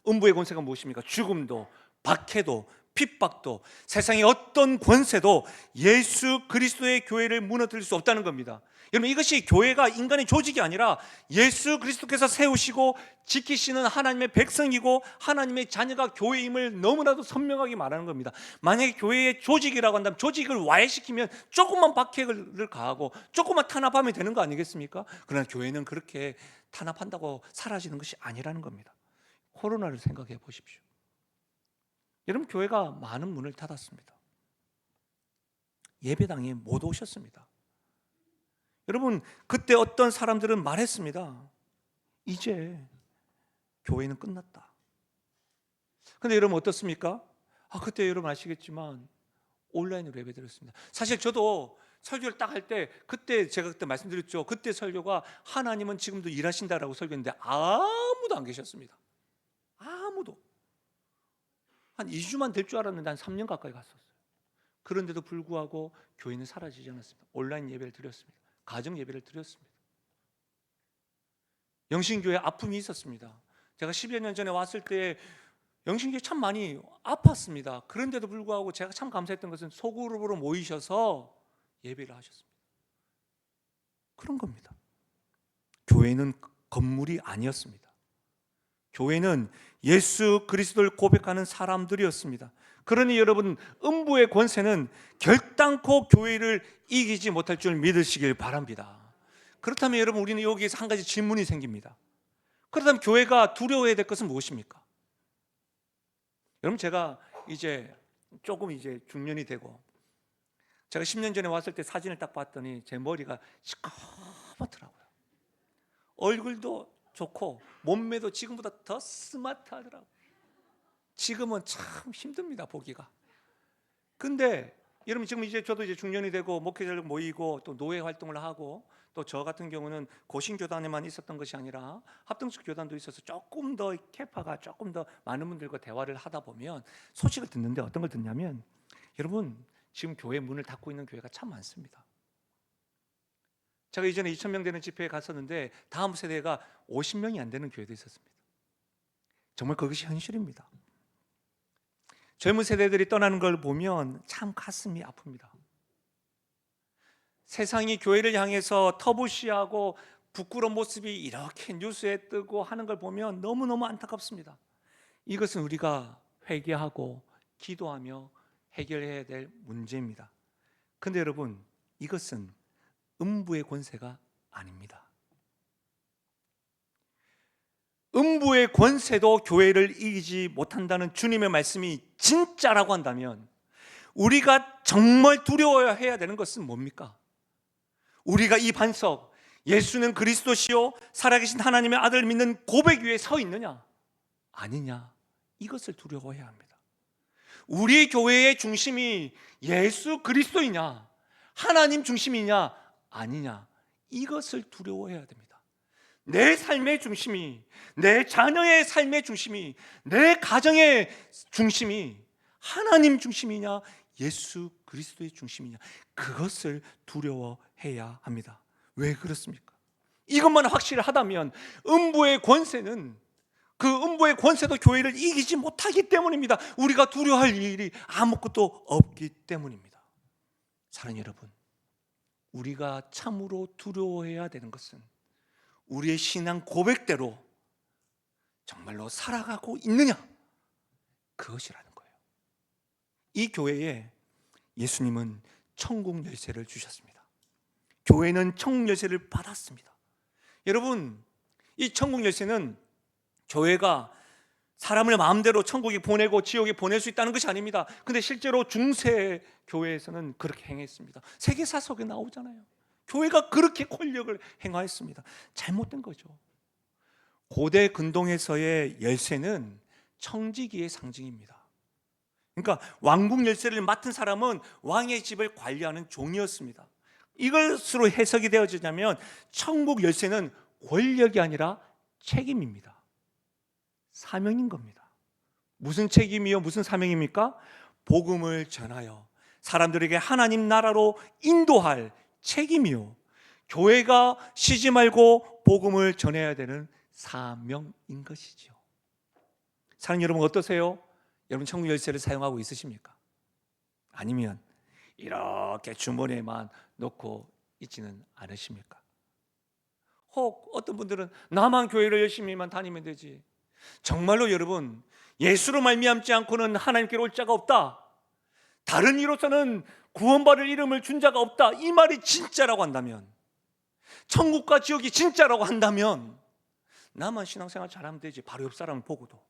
음부의 권세가 무엇입니까? 죽음도, 박해도, 핍박도, 세상의 어떤 권세도 예수 그리스도의 교회를 무너뜨릴 수 없다는 겁니다. 여러분, 이것이 교회가 인간의 조직이 아니라 예수 그리스도께서 세우시고 지키시는 하나님의 백성이고 하나님의 자녀가 교회임을 너무나도 선명하게 말하는 겁니다. 만약에 교회의 조직이라고 한다면 조직을 와해시키면 조금만 박해를 가하고 조금만 탄압하면 되는 거 아니겠습니까? 그러나 교회는 그렇게 탄압한다고 사라지는 것이 아니라는 겁니다. 코로나를 생각해 보십시오. 여러분, 교회가 많은 문을 닫았습니다. 예배당에 못 오셨습니다. 여러분, 그때 어떤 사람들은 말했습니다. 이제 교회는 끝났다. 근데 여러분 어떻습니까? 그때 여러분 아시겠지만 온라인으로 예배드렸습니다. 사실 저도 설교를 딱 할 때 그때 제가 그때 말씀드렸죠. 그때 설교가 하나님은 지금도 일하신다라고 설교했는데 아무도 안 계셨습니다. 아무도. 한 2주만 될 줄 알았는데 한 3년 가까이 갔었어요. 그런데도 불구하고 교회는 사라지지 않았습니다. 온라인 예배를 드렸습니다. 가정 예배를 드렸습니다. 영신교회 아픔이 있었습니다. 제가 10여 년 전에 왔을 때 영신교회 참 많이 아팠습니다. 그런데도 불구하고 제가 참 감사했던 것은 소그룹으로 모이셔서 예배를 하셨습니다. 그런 겁니다. 교회는 건물이 아니었습니다. 교회는 예수 그리스도를 고백하는 사람들이었습니다. 그러니 여러분, 음부의 권세는 결단코 교회를 이기지 못할 줄 믿으시길 바랍니다. 그렇다면 여러분, 우리는 여기에서 한 가지 질문이 생깁니다. 그렇다면 교회가 두려워해야 될 것은 무엇입니까? 여러분, 제가 이제 조금 중년이 되고 제가 10년 전에 왔을 때 사진을 딱 봤더니 제 머리가 시커멓더라고요. 얼굴도 좋고 몸매도 지금보다 더 스마트하더라고요. 지금은 참 힘듭니다, 보기가. 근데 여러분, 지금 저도 중년이 되고 목회자들 모이고 또 노예 활동을 하고 또 저 같은 경우는 고신교단에만 있었던 것이 아니라 합동식 교단도 있어서 조금 더 캐파가 조금 더 많은 분들과 대화를 하다 보면 소식을 듣는데 어떤 걸 듣냐면, 여러분, 지금 교회 문을 닫고 있는 교회가 참 많습니다. 제가 이전에 2,000명 되는 집회에 갔었는데 다음 세대가 50명이 안 되는 교회도 있었습니다. 정말 그것이 현실입니다. 젊은 세대들이 떠나는 걸 보면 참 가슴이 아픕니다. 세상이 교회를 향해서 터부시하고 부끄러운 모습이 이렇게 뉴스에 뜨고 하는 걸 보면 너무너무 안타깝습니다. 이것은 우리가 회개하고 기도하며 해결해야 될 문제입니다. 그런데 여러분, 이것은 음부의 권세가 아닙니다. 음부의 권세도 교회를 이기지 못한다는 주님의 말씀이 진짜라고 한다면 우리가 정말 두려워해야 되는 것은 뭡니까? 우리가 이 반석, 예수는 그리스도시요 살아계신 하나님의 아들을 믿는 고백 위에 서 있느냐 아니냐, 이것을 두려워해야 합니다. 우리 교회의 중심이 예수 그리스도이냐 하나님 중심이냐 아니냐, 이것을 두려워해야 됩니다. 내 삶의 중심이, 내 자녀의 삶의 중심이, 내 가정의 중심이 하나님 중심이냐 예수 그리스도의 중심이냐, 그것을 두려워해야 합니다. 왜 그렇습니까? 이것만 확실하다면 음부의 권세는, 그 음부의 권세도 교회를 이기지 못하기 때문입니다. 우리가 두려워할 일이 아무것도 없기 때문입니다. 사랑하는 여러분, 우리가 참으로 두려워해야 되는 것은 우리의 신앙 고백대로 정말로 살아가고 있느냐, 그것이라는 거예요. 이 교회에 예수님은 천국 열쇠를 주셨습니다. 교회는 천국 열쇠를 받았습니다. 여러분, 이 천국 열쇠는 교회가 사람을 마음대로 천국에 보내고 지옥에 보낼 수 있다는 것이 아닙니다. 근데 실제로 중세 교회에서는 그렇게 행했습니다. 세계사석에 나오잖아요. 교회가 그렇게 권력을 행하였습니다. 잘못된 거죠. 고대 근동에서의 열쇠는 청지기의 상징입니다. 그러니까 왕궁 열쇠를 맡은 사람은 왕의 집을 관리하는 종이었습니다. 이것으로 해석이 되어지냐면 천국 열쇠는 권력이 아니라 책임입니다. 사명인 겁니다. 무슨 책임이요? 무슨 사명입니까? 복음을 전하여 사람들에게 하나님 나라로 인도할 책임이요, 교회가 쉬지 말고 복음을 전해야 되는 사명인 것이죠. 사랑하는 여러분, 어떠세요? 여러분 천국 열쇠를 사용하고 있으십니까? 아니면 이렇게 주머니에만 놓고 있지는 않으십니까? 혹 어떤 분들은 나만 교회를 열심히만 다니면 되지, 정말로 여러분 예수로 말미암지 않고는 하나님께로 올 자가 없다, 다른 이로서는 구원받을 이름을 준 자가 없다, 이 말이 진짜라고 한다면, 천국과 지옥이 진짜라고 한다면 나만 신앙생활 잘하면 되지, 바로 옆 사람을 보고도.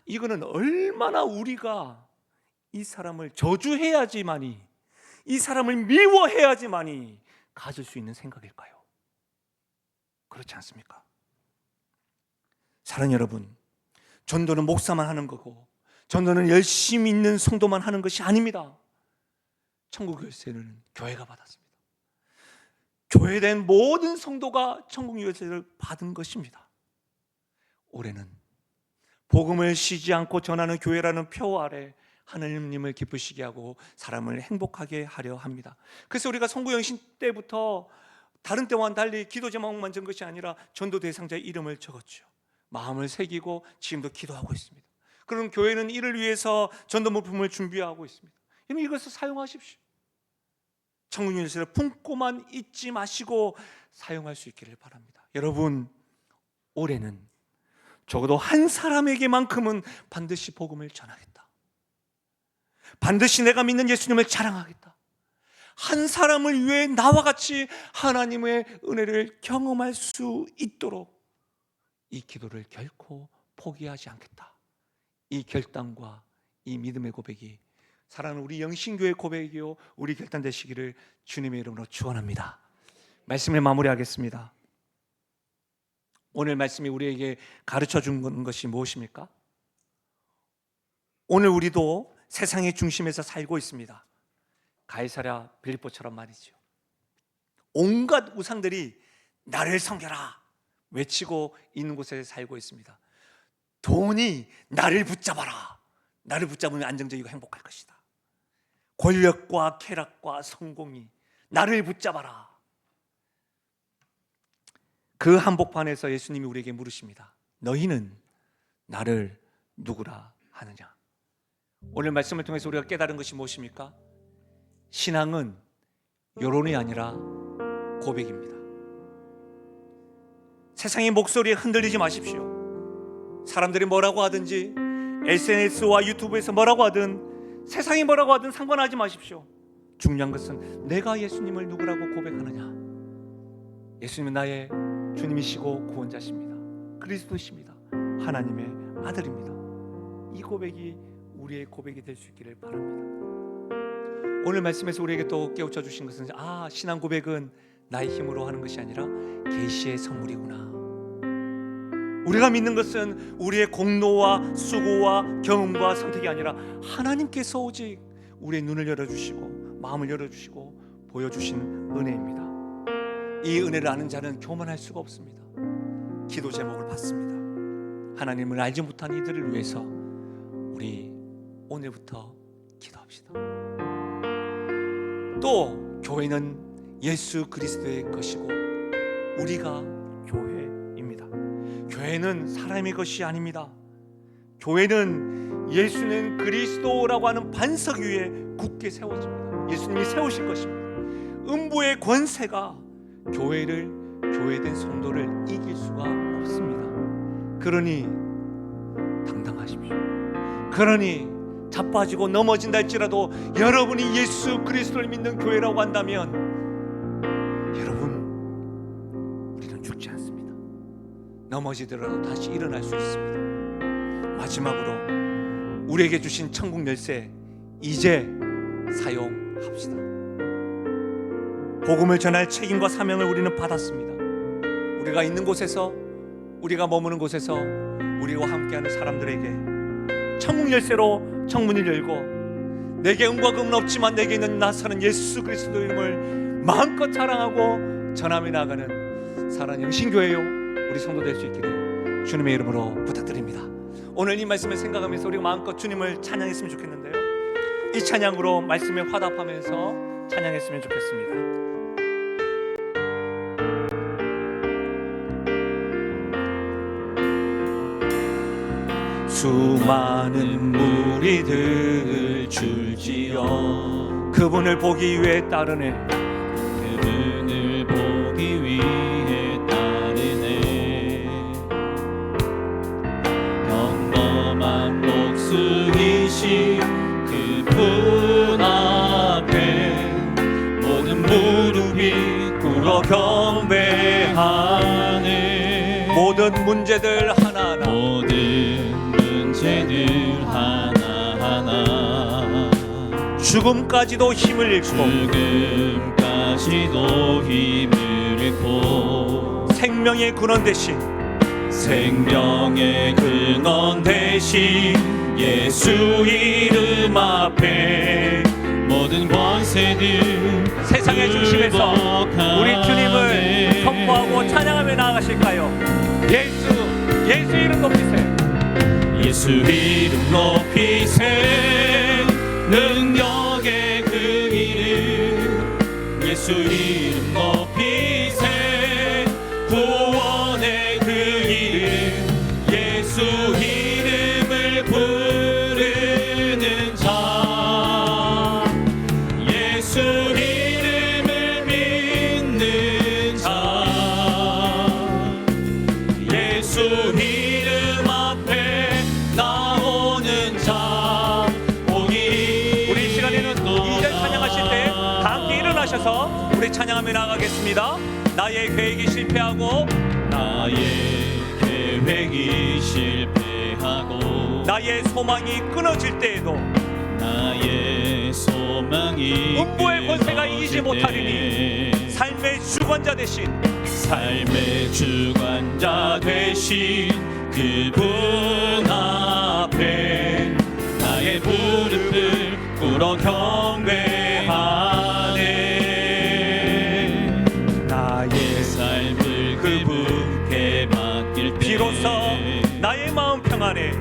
이거는 얼마나 우리가 이 사람을 저주해야지만이, 이 사람을 미워해야지만이 가질 수 있는 생각일까요? 그렇지 않습니까? 사랑하는 여러분, 전도는 목사만 하는 거고 전도는 열심히 있는 성도만 하는 것이 아닙니다. 천국 열쇠는 교회가 받았습니다. 교회된 모든 성도가 천국 열쇠를 받은 것입니다. 올해는 복음을 쉬지 않고 전하는 교회라는 표 아래 하나님을 기쁘시게 하고 사람을 행복하게 하려 합니다. 그래서 우리가 선구영신 때부터 다른 때와는 달리 기도 제목만 적은 것이 아니라 전도 대상자의 이름을 적었죠. 마음을 새기고 지금도 기도하고 있습니다. 그럼 교회는 이를 위해서 전도 물품을 준비하고 있습니다. 여러분, 이것을 사용하십시오. 천국 열쇠를 품고만 있지 마시고 사용할 수 있기를 바랍니다. 여러분, 올해는 적어도 한 사람에게만큼은 반드시 복음을 전하겠다. 반드시 내가 믿는 예수님을 자랑하겠다. 한 사람을 위해 나와 같이 하나님의 은혜를 경험할 수 있도록 이 기도를 결코 포기하지 않겠다. 이 결단과 이 믿음의 고백이 사랑하는 우리 영신교회 고백이요 우리 결단 되시기를 주님의 이름으로 축원합니다. 말씀을 마무리하겠습니다. 오늘 말씀이 우리에게 가르쳐 준 것이 무엇입니까? 오늘 우리도 세상의 중심에서 살고 있습니다. 가이사랴 빌립보처럼 말이죠. 온갖 우상들이 나를 섬겨라 외치고 있는 곳에 살고 있습니다. 돈이 나를 붙잡아라. 나를 붙잡으면 안정적이고 행복할 것이다. 권력과 쾌락과 성공이 나를 붙잡아라. 그 한복판에서 예수님이 우리에게 물으십니다. 너희는 나를 누구라 하느냐? 오늘 말씀을 통해서 우리가 깨달은 것이 무엇입니까? 신앙은 여론이 아니라 고백입니다. 세상의 목소리에 흔들리지 마십시오. 사람들이 뭐라고 하든지 SNS와 유튜브에서 뭐라고 하든 세상이 뭐라고 하든 상관하지 마십시오. 중요한 것은 내가 예수님을 누구라고 고백하느냐. 예수님은 나의 주님이시고 구원자십니다. 그리스도십니다. 하나님의 아들입니다. 이 고백이 우리의 고백이 될 수 있기를 바랍니다. 오늘 말씀에서 우리에게 또 깨우쳐 주신 것은 신앙 고백은 나의 힘으로 하는 것이 아니라 계시의 선물이구나. 우리가 믿는 것은 우리의 공로와 수고와 경험과 선택이 아니라 하나님께서 오직 우리의 눈을 열어주시고 마음을 열어주시고 보여주신 은혜입니다. 이 은혜를 아는 자는 교만할 수가 없습니다. 기도 제목을 받습니다. 하나님을 알지 못한 이들을 위해서 우리 오늘부터 기도합시다. 또 교회는 예수 그리스도의 것이고 우리가 교회입니다. 교회는 사람의 것이 아닙니다. 교회는 예수는 그리스도라고 하는 반석 위에 굳게 세워집니다. 예수님이 세우실 것입니다. 음부의 권세가 교회된 성도를 이길 수가 없습니다. 그러니 당당하십시오. 그러니 자빠지고 넘어진다 할지라도 여러분이 예수 그리스도를 믿는 교회라고 한다면 여러분, 우리는 죽지 않습니다. 넘어지더라도 다시 일어날 수 있습니다. 마지막으로 우리에게 주신 천국 열쇠 이제 사용합시다. 복음을 전할 책임과 사명을 우리는 받았습니다. 우리가 있는 곳에서, 우리가 머무는 곳에서 우리와 함께하는 사람들에게 천국 열쇠로 청문을 열고 내게 은과 금은 없지만 내게 있는 나 사는 예수 그리스도 이름을 마음껏 자랑하고 전함에 나아가는 사랑하는 영신교회요 우리 성도 될 수 있기를 주님의 이름으로 부탁드립니다. 오늘 이 말씀을 생각하면서 우리가 마음껏 주님을 찬양했으면 좋겠는데요, 이 찬양으로 말씀에 화답하면서 찬양했으면 좋겠습니다. 수많은 무리들 줄지어 그분을 보기 위해 따르네. 그분을 보기 위해 따르네. 평범한 목수이신 그분 앞에 모든 무릎이 꿇어 경배하네. 모든 문제들 하나하나, 모든 문제들 하나하나, 죽음까지도 힘을 잃고 죽음까지도 힘을 잃고 생명의 근원 대신 생명의 근원 대신 예수 이름 앞에 모든 권세들 세상의 중심에서 우리 주님을 선포하고 찬양하며 나아가실까요? 예수 이름 높이세요. 예수 이름 높이세 능력의 그 이름 예수 이름 높이세 구원의 그 이름 예수 이름을 부르는 자 예수 이름을 믿는 자 예수 이름 앞에 나오는 자 복이 우리 이 시간에는 2절 찬양하실 때 다 함께 일어나셔서 우리 찬양하며 나가겠습니다. 나의 계획이 실패하고 나의 계획이 실패하고 나의 소망이 끊어질 때에도 나의 소망이 음부의 권세가 이기지 끊어질 못하리니 때 삶의 주관자 되신 삶의 주관자 되신 그분 앞에 나의 무릎을 꿇어 경배하네 나의 삶을 그분께 맡길 때 비로소 나의 마음 평안해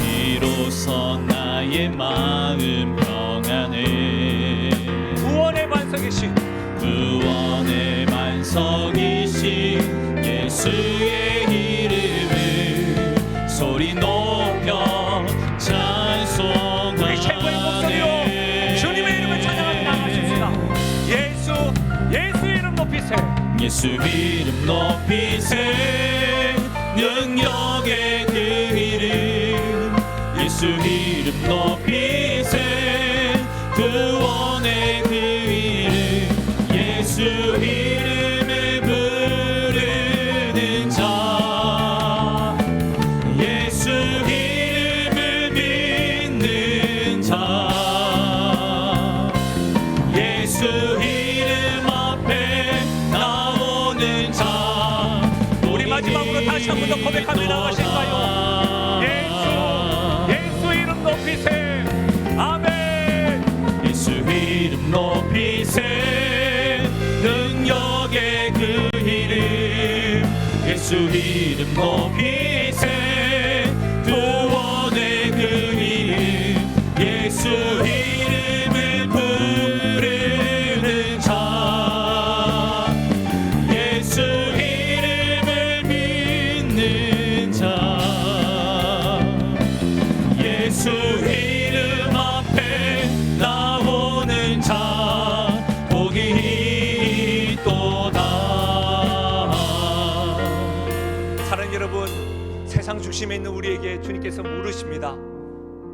비로소 나의 마음 평안해 구원의 반석이신 구원의 반석이신 예수의 이름을 소리 높여 찬송하네 우리 최고의 목소리로 주님의 이름을 찬양하며 나가십시다. 예수 이름 높이세요. 예수 이름 높이세 능력의 그 이름 예수 이름 높이세 구원의 그 이름 예수 이름을 부르는 자 예수 이름을 믿는 자 예수 이름 앞에 나오는 자 우리 마지막으로 다시 한 번 더 고백하며 나가실까요? 예수 이름 높이세. 아멘. 예수 이름 높이세 능력의 그 이름 예수 이름 높이세 구원의 그 이름 예수 이름을 부르는 자 예수 이름을 믿는 자 예수 이름 앞에 나오는 자 복이 있도다. 사랑하는 여러분, 세상 중심에 있는 우리에게 주님께서 물으십니다.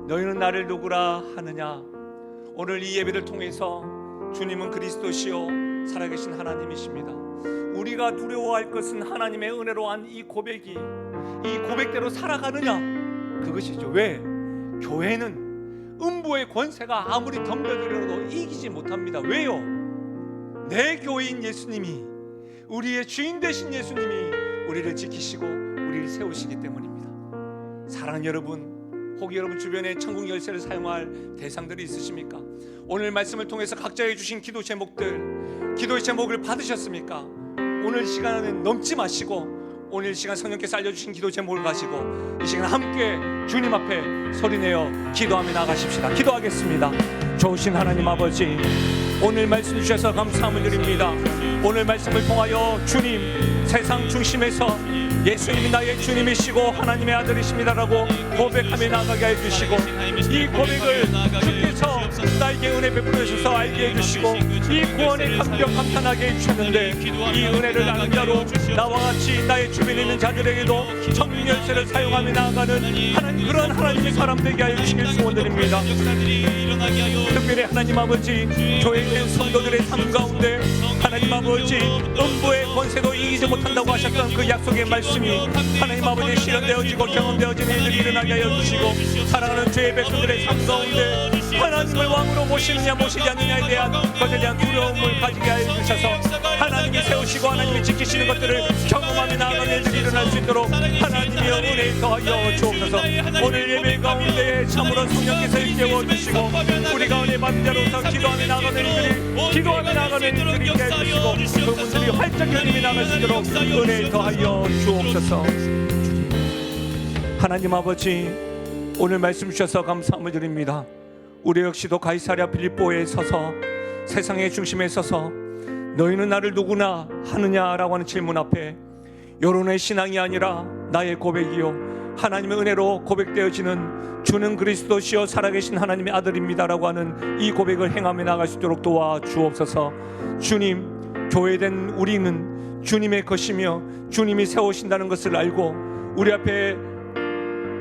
너희는 나를 누구라 하느냐? 오늘 이 예배를 통해서 주님은 그리스도시요 살아계신 하나님이십니다. 우리가 두려워할 것은 하나님의 은혜로 한 이 고백이 이 고백대로 살아가느냐? 그것이죠. 왜? 교회는 음부의 권세가 아무리 덤벼들어도 이기지 못합니다. 왜요? 내 교회인 예수님이, 우리의 주인 되신 예수님이 우리를 지키시고 우리를 세우시기 때문입니다. 사랑하는 여러분, 혹 여러분 주변에 천국 열쇠를 사용할 대상들이 있으십니까? 오늘 말씀을 통해서 각자의 주신 기도 제목들, 기도의 제목을 받으셨습니까? 오늘 시간은 넘지 마시고 오늘 시간 성령께서 알려주신 기도 제목을 가지고 이 시간 함께 주님 앞에 소리내어 기도하며 나가십시다. 기도하겠습니다. 좋으신 하나님 아버지, 오늘 말씀 주셔서 감사함을 드립니다. 오늘 말씀을 통하여 주님, 세상 중심에서 예수님이 나의 주님이시고 하나님의 아들이십니다라고 고백하며 나가게 해주시고, 이 고백을 주께서 나에게 은혜 베풀어 주셔서 알게 해주시고 이 구원의 감격 감탄하게 해주셨는데, 이 은혜를 나눈 자로 나와 같이 나의 주변에 있는 자들에게도 천국 열쇠를 사용하며 나아가는 그런 하나님의 사람 되게 하여 주시길 소원드립니다. 특별히 하나님 아버지, 교회에 있는 성도들의 삶 가운데 하나님 아버지, 음부의 권세도 이기지 이기지 못한다고 하셨던 그 약속의 말씀이 하나님 아버지 실현되어지고 경험되어지는 일들이 일어나게 하여 주시고, 사랑하는 주의 백성들의 삶 가운데 하나님을 왕으로 모시느냐 모시지 않느냐에 대한 것에 대한 두려움을 가지게 하여 주셔서 하나님이 세우시고 하나님이 지키시는 것들을 경험하며 나아가는 일들이 일어날 수 있도록 하나님의 은혜에 더하여 주옵소서. 오늘 예배 가운데 참으로 성령께서 일깨워 주시고 우리 가운데 밤자로서 기도하며 나아가는 일들이 기도하며 나아가는 일들이 있게 해주시고 그분들이 활짝 열림이 나갈 수 있도록 은혜에 더하여 주옵소서. 하나님 아버지, 오늘 말씀 주셔서 감사함을 드립니다. 우리 역시도 가이사랴 빌립보에 서서 세상의 중심에 서서 너희는 나를 누구나 하느냐라고 하는 질문 앞에 여론의 신앙이 아니라 나의 고백이요 하나님의 은혜로 고백되어지는 주는 그리스도시요 살아계신 하나님의 아들입니다라고 하는 이 고백을 행하며 나갈 수 있도록 도와주옵소서. 주님, 교회된 우리는 주님의 것이며 주님이 세우신다는 것을 알고 우리 앞에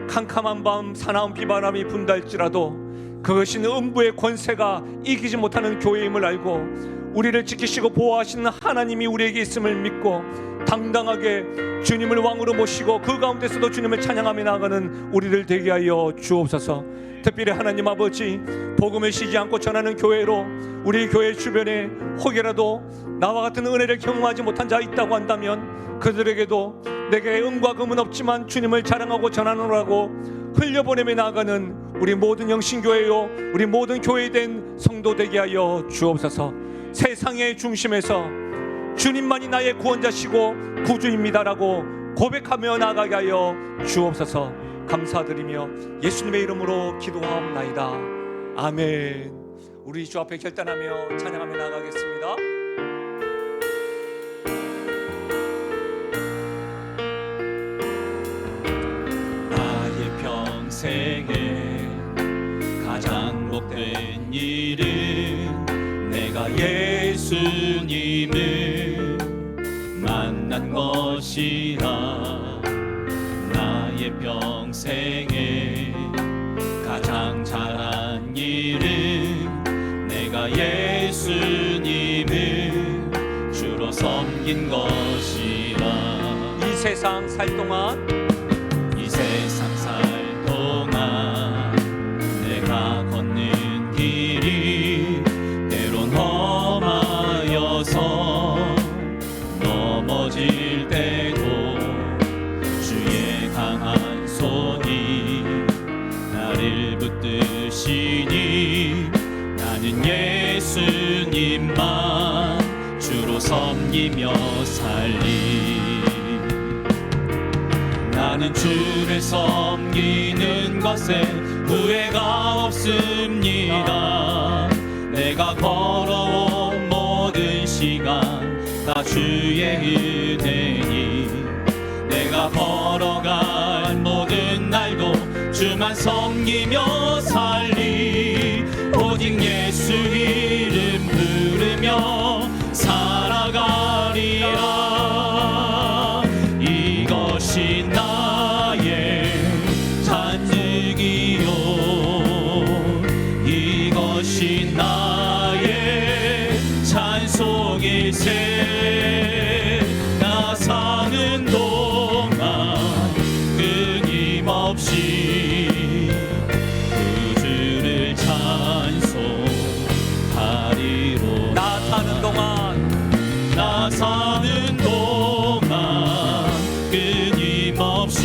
캄캄한 밤 사나운 비바람이 분달지라도 그것이 음부의 권세가 이기지 못하는 교회임을 알고 우리를 지키시고 보호하시는 하나님이 우리에게 있음을 믿고 당당하게 주님을 왕으로 모시고 그 가운데서도 주님을 찬양하며 나아가는 우리들 되게 하여 주옵소서. 특별히 하나님 아버지, 복음을 쉬지 않고 전하는 교회로 우리 교회 주변에 혹여라도 나와 같은 은혜를 경험하지 못한 자 있다고 한다면 그들에게도 내게 은과 금은 없지만 주님을 자랑하고 전하노라고 흘려보내며 나아가는 우리 모든 영신교회요 우리 모든 교회된 성도 되게 하여 주옵소서. 세상의 중심에서 주님만이 나의 구원자시고 구주입니다라고 고백하며 나아가게 하여 주옵소서. 감사드리며 예수님의 이름으로 기도하옵나이다. 아멘. 우리 주 앞에 결단하며 찬양하며 나아가겠습니다. 나의 평생에 가장 복된 일은 내가 예수님을 만난 것이라. 나의 평생에 가장 잘한 일은 내가 예수님을 주로 섬긴 것이라. 이 세상 살 동안 이 세상 살 동안 내가 걷는 길이 때론 험하여서 넘어질 때도 주의 강한 손이 나를 붙드시니 나는 예수님만 주로 섬기며 살리. 나는 주를 섬기는 것에 후회가 없습니다. 내가 걸어온 모든 시간 다 주의 은혜니 내가 걸어간 모든 날도 주만 섬기며 살리. 오직 예수 이름 부르며 살아가리라. 이것이 나의 잔증이요 이것이 나의 찬송일세. 나 사는 동안 끊임없이 주를 찬송하리로다. 나 사는 동안 나 사는 동안 끊임없이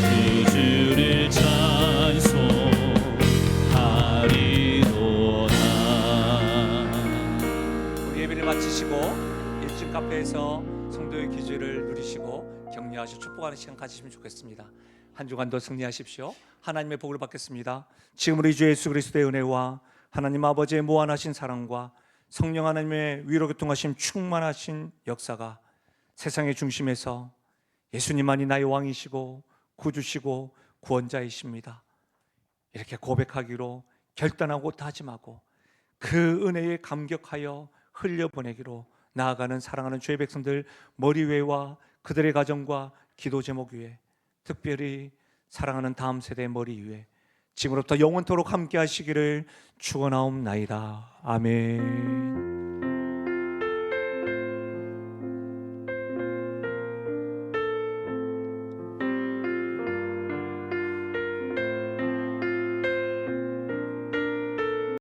그 주를 찬송하리로다. 우리 예배를 마치시고 1층 카페에서 성도의 기주를 누리시고 격려하시고 축복하는 시간 가지시면 좋겠습니다. 한 주간도 승리하십시오. 하나님의 복을 받겠습니다. 지금 우리 주 예수 그리스도의 은혜와 하나님 아버지의 무한하신 사랑과 성령 하나님의 위로 교통하심 충만하신 역사가 세상의 중심에서 예수님만이 나의 왕이시고 구주시고 구원자이십니다. 이렇게 고백하기로 결단하고 다짐하고 그 은혜에 감격하여 흘려보내기로 나아가는 사랑하는 주의 백성들 머리 위에와 그들의 가정과 기도 제목 위에, 특별히 사랑하는 다음 세대의 머리 위에 지금부터 영원토록 함께 하시기를 축원하옵나이다. 아멘.